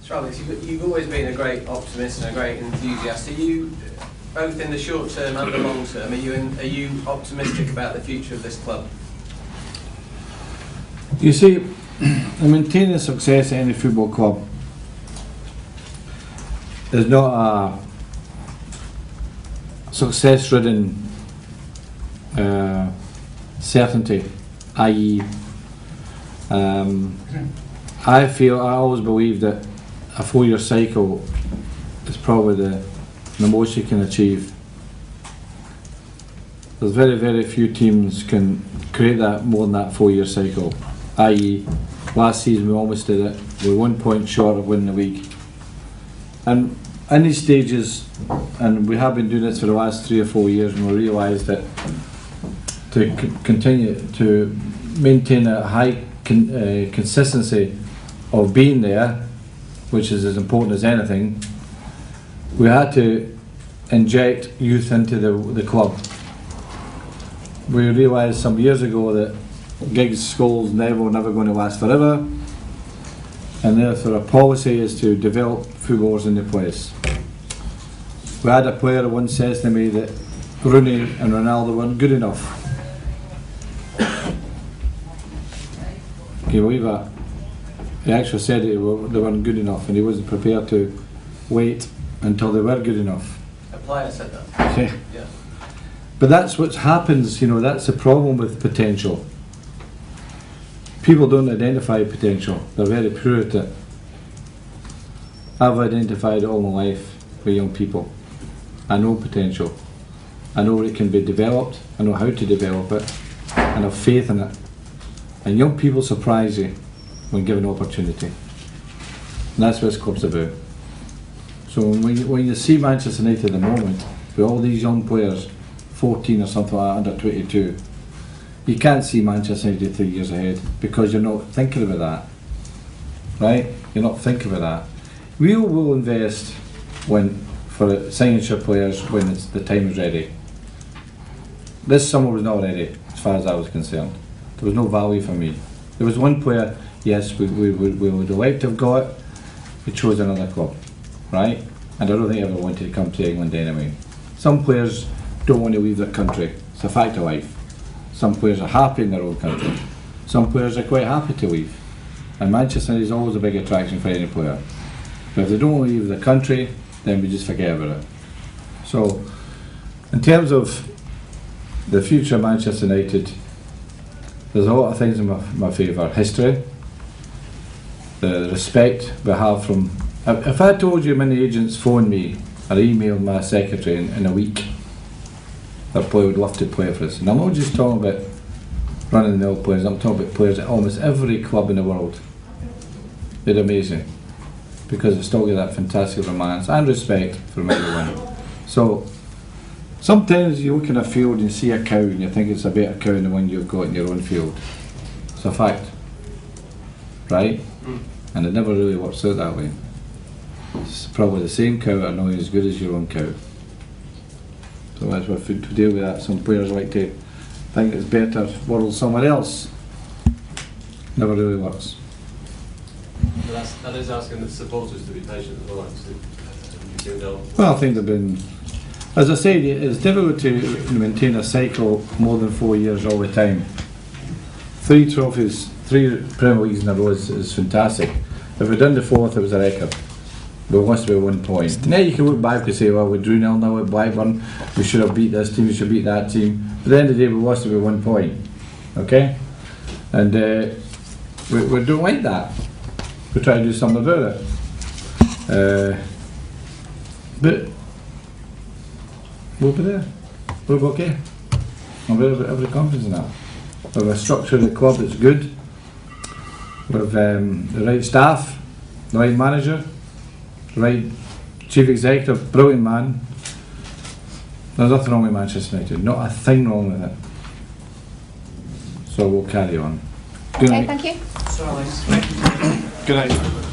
Sir Alex, you've always been a great optimist and a great enthusiast. Are you, both in the short term and the long term, are you optimistic about the future of this club? You see, maintaining success at any football club is not a success-ridden certainty, i.e. I always believe that a 4-year cycle is probably the most you can achieve. There's very, very few teams can create that more than that 4-year cycle, i.e. last season we almost did it, we were 1 point short of winning the league. And in these stages, and we have been doing this for the last 3 or 4 years, and we realised that to continue to maintain a high consistency of being there, which is as important as anything, we had to inject youth into the club. We realised some years ago that gigs, schools, were never going to last forever, and therefore our policy is to develop footballers in the place. We had a player who once says to me that Rooney and Ronaldo weren't good enough. Can you believe that? He actually said they weren't good enough, and he wasn't prepared to wait until they were good enough. A player said that? Yeah. Yeah. But that's what happens, that's the problem with potential. People don't identify potential, they're very poor at it. I've identified it all my life with young people. I know potential. I know it can be developed, I know how to develop it, and I have faith in it. And young people surprise you when given opportunity. And that's what this club's about. So when you see Manchester United at the moment, with all these young players, 14 or something like that, under 22, you can't see Manchester United 3 years ahead because you're not thinking about that. Right? You're not thinking about that. We will invest for signature players when the time is ready. This summer was not ready, as far as I was concerned. There was no value for me. There was one player, yes, we would have liked to have got it, we chose another club, right? And I don't think I ever wanted to come to England anyway. Some players don't want to leave their country, it's a fact of life. Some players are happy in their own country. Some players are quite happy to leave. And Manchester is always a big attraction for any player. But if they don't want to leave the country, then we just forget about it. So, in terms of the future of Manchester United, there's a lot of things in my favour. History, the respect we have from... If I told you many agents phoned me or emailed my secretary in a week, their player would love to play for us. And I'm not just talking about run-of-the-mill players, I'm talking about players at almost every club in the world. They're amazing, because they still get that fantastic romance and respect from everyone. So, sometimes you look in a field and you see a cow and you think it's a better cow than the one you've got in your own field. It's a fact, right? And it never really works out that way. It's probably the same cow are not as good as your own cow. So that's what to deal with that. Some players like to think it's better world somewhere else. Never really works. But that is asking the supporters to be patient as well, actually. Well, I think they've been, as I said, it's difficult to maintain a cycle more than 4 years all the time. 3 trophies, 3 Premier Leagues in a row is fantastic. If we'd done the 4th, it was a record. But it wants to be 1 point. Now you can look back and say, well, we drew 0-0 at Blackburn, we should have beat this team, we should beat that team. But at the end of the day, we wants to be 1 point. Okay? And we don't like that. We try to do something about it. But we'll be there. We'll be okay. I've got every confidence in that. We have a structure of the club that's good. We have the right staff, the right manager, the right chief executive, brilliant man. There's nothing wrong with Manchester United, not a thing wrong with it. So we'll carry on. Good night. Okay, thank you. Sir Alex, thank you. Good night.